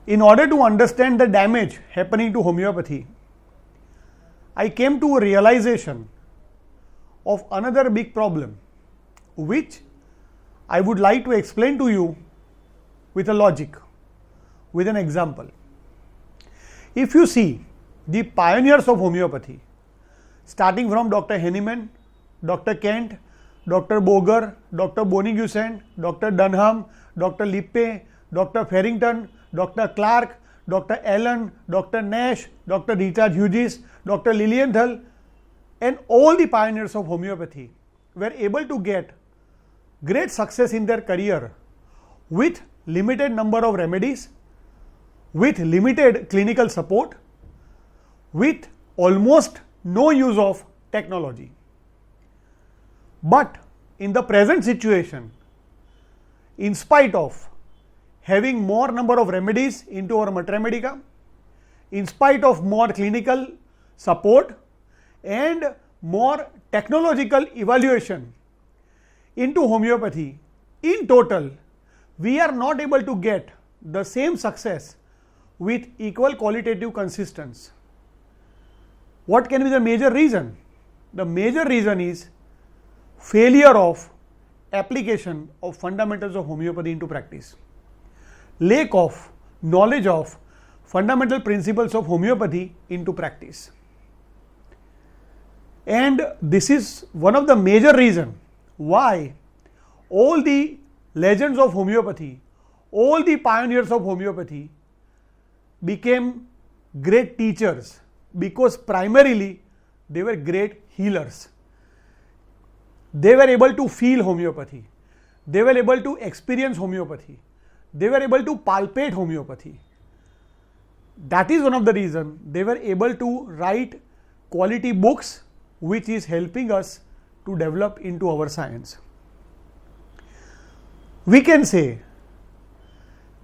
In order to understand the damage happening to homeopathy, I came to a realization of another big problem, which I would like to explain to you with a logic, with an example. If you see the pioneers of homeopathy, starting from Dr. Hahnemann, Dr. Kent, Dr. Boger, Dr. Bonigussent, Dr. Dunham, Dr. Lippe, Dr. Farrington, Dr. Clark, Dr. Allen, Dr. Nash, Dr. Richard Hughes, Dr. Lilienthal, and all the pioneers of homeopathy were able to get great success in their career with limited number of remedies, with limited clinical support, with almost no use of technology. But in the present situation, in spite of having more number of remedies into our Mater Medica, in spite of more clinical support and more technological evaluation into homeopathy, in total, we are not able to get the same success with equal qualitative consistency. What can be the major reason? The major reason is failure of application of fundamentals of homeopathy into practice. Lack of knowledge of fundamental principles of homeopathy into practice. And this is one of the major reasons why all the legends of homeopathy, all the pioneers of homeopathy became great teachers, because primarily they were great healers. They were able to feel homeopathy. They were able to experience homeopathy. They were able to palpate homeopathy. That is one of the reasons they were able to write quality books, which is helping us to develop into our science. We can say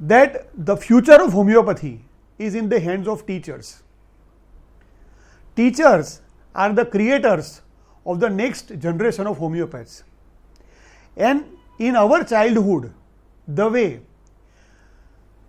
that the future of homeopathy is in the hands of teachers. Teachers are the creators of the next generation of homeopaths. And in our childhood, the way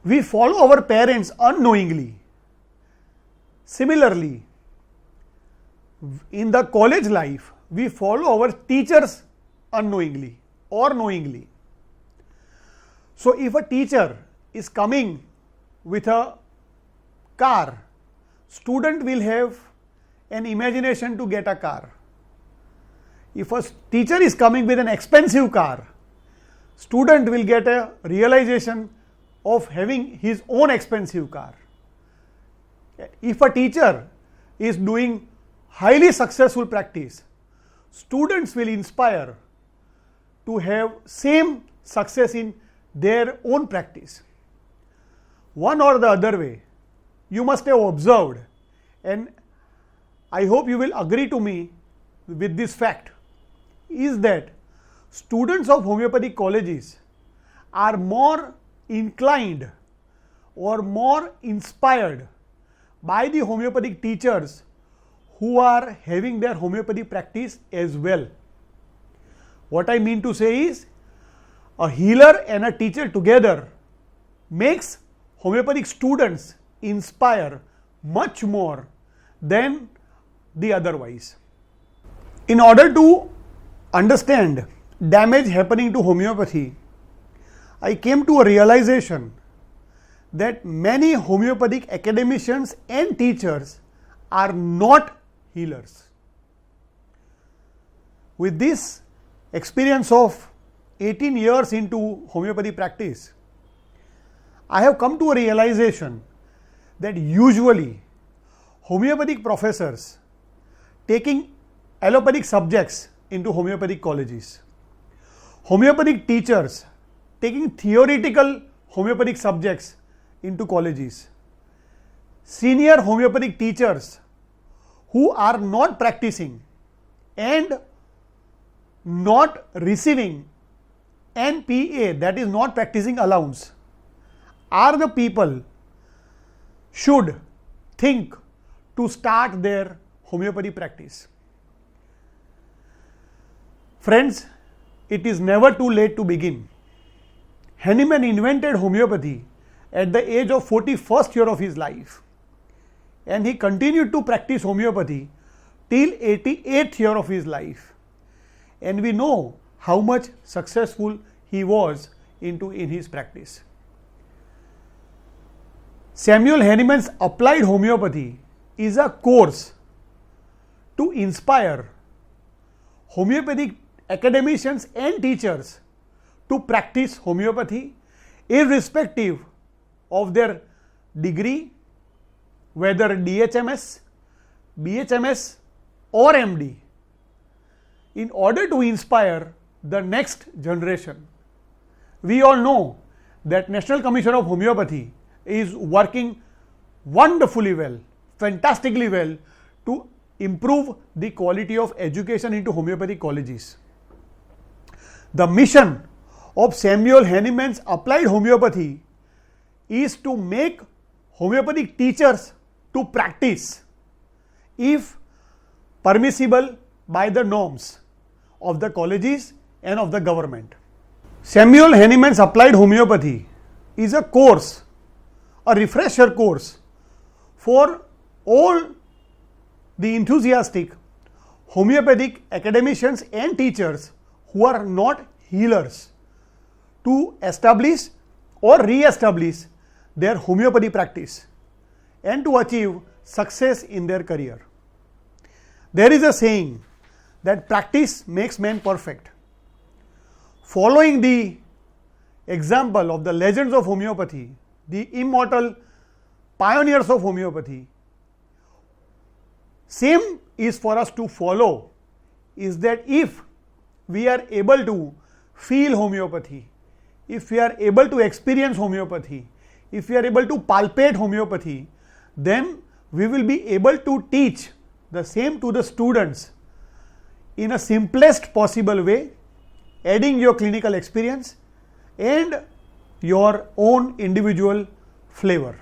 we follow our parents unknowingly, similarly, in the college life, we follow our teachers unknowingly or knowingly. So if a teacher is coming with a car, student will have an imagination to get a car. If a teacher is coming with an expensive car, student will get a realization of having his own expensive car. If a teacher is doing highly successful practice, students will inspire to have same success in their own practice. One or the other way, you must have observed, and I hope you will agree to me with this fact, is that students of homeopathic colleges are more inclined or more inspired by the homeopathic teachers who are having their homeopathy practice as well. What I mean to say is, a healer and a teacher together makes homeopathic students inspire much more than the otherwise. In order to understand damage happening to homeopathy, I came to a realization that many homeopathic academicians and teachers are not healers. With this experience of 18 years into homeopathy practice, I have come to a realization that usually homeopathic professors taking allopathic subjects into homeopathic colleges, homeopathic teachers taking theoretical homeopathic subjects into colleges, senior homeopathic teachers who are not practicing and not receiving NPA, that is not practicing allowance, are the people should think to start their homeopathy practice. Friends, it is never too late to begin. Hahnemann invented homeopathy at the age of 41st year of his life, and he continued to practice homeopathy till 88th year of his life, and we know how much successful he was in his practice. Samuel Hahnemann's Applied Homeopathy is a course to inspire homeopathic academicians and teachers to practice homeopathy irrespective of their degree, whether DHMS, BHMS or MD, in order to inspire the next generation. We all know that National Commission of Homeopathy is working wonderfully well, fantastically well, to improve the quality of education into homeopathic colleges. The mission of Samuel Hahnemann's Applied Homeopathy is to make homeopathic teachers to practice, if permissible by the norms of the colleges and of the government. Samuel Hahnemann's Applied Homeopathy is a course, a refresher course for all the enthusiastic homeopathic academicians and teachers who are not healers, to establish or re-establish their homeopathy practice and to achieve success in their career. There is a saying that practice makes man perfect. Following the example of the legends of homeopathy, the immortal pioneers of homeopathy, same is for us to follow, is that if we are able to feel homeopathy, if we are able to experience homeopathy, if we are able to palpate homeopathy, then we will be able to teach the same to the students in a simplest possible way, adding your clinical experience and your own individual flavor.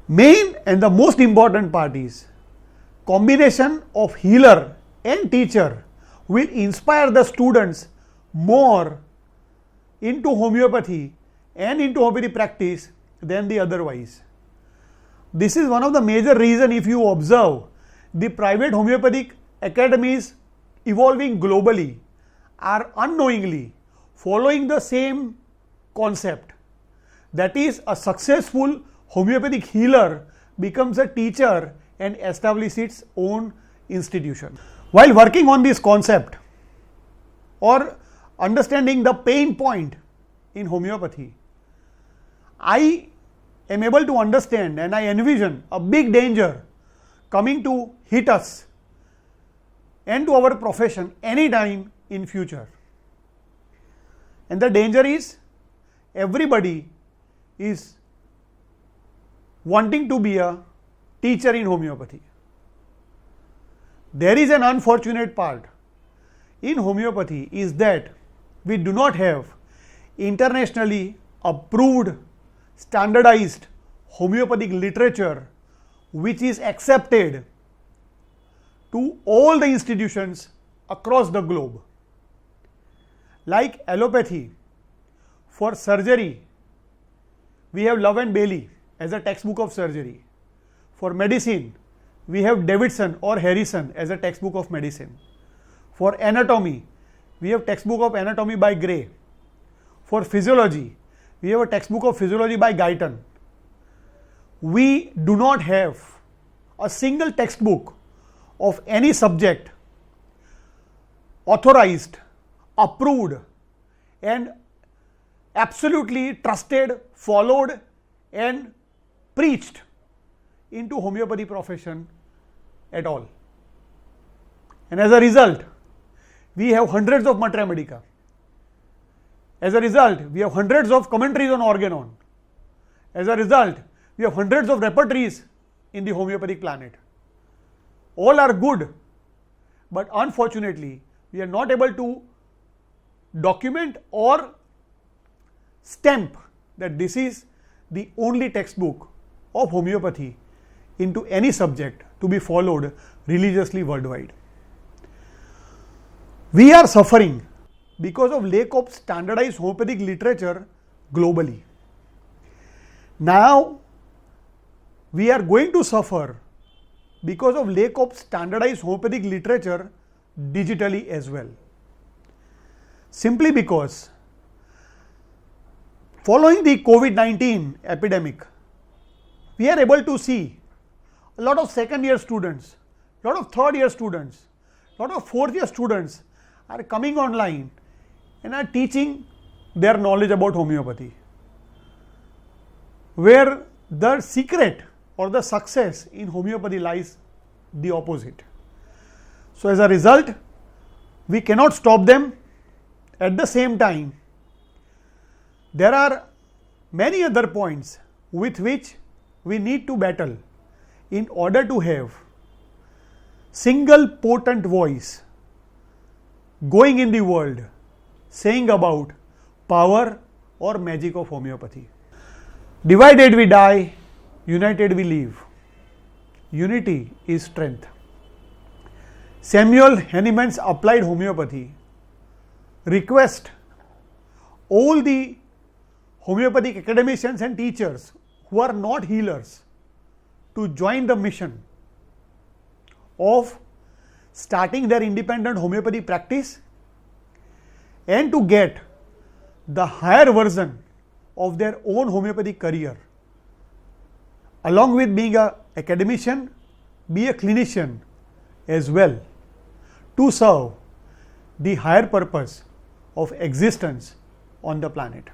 Main and the most important part is combination of healer and teacher will inspire the students more into homeopathy and into homeopathy practice than the otherwise. This is one of the major reasons, if you observe the private homeopathic academies evolving globally, are unknowingly following the same concept, that is, a successful homeopathic healer becomes a teacher and establishes its own institution. While working on this concept or understanding the pain point in homeopathy, I am able to understand and I envision a big danger coming to hit us and to our profession anytime in future. And the danger is everybody is wanting to be a teacher in homeopathy. There is an unfortunate part in homeopathy is that we do not have internationally approved, standardized homeopathic literature which is accepted to all the institutions across the globe. Like allopathy, for surgery, we have Love and Bailey as a textbook of surgery. For medicine, we have Davidson or Harrison as a textbook of medicine. For anatomy, we have textbook of anatomy by Gray. For physiology, we have a textbook of physiology by Guyton. We do not have a single textbook of any subject authorized, approved and absolutely trusted, followed and preached into homeopathy profession at all. And as a result, we have hundreds of Matra Medica. As a result, we have hundreds of commentaries on organon. As a result, we have hundreds of repertories in the homeopathic planet. All are good, but unfortunately, we are not able to document or stamp that this is the only textbook of homeopathy into any subject to be followed religiously worldwide. We are suffering because of lack of standardized homeopathic literature globally. Now we are going to suffer because of lack of standardized homeopathic literature digitally as well. Simply because following the COVID-19 epidemic, we are able to see a lot of second year students, a lot of third year students, a lot of fourth year students are coming online and are teaching their knowledge about homeopathy, where the secret or the success in homeopathy lies the opposite. So as a result, we cannot stop them. At the same time, there are many other points with which we need to battle in order to have single potent voice going in the world saying about power or magic of homeopathy. Divided we die, united we live. Unity is strength. Samuel Hahnemann's applied homeopathy request all the homeopathic academicians and teachers who are not healers to join the mission of starting their independent homeopathy practice and to get the higher version of their own homeopathic career. Along with being an academician, be a clinician as well, to serve the higher purpose of existence on the planet.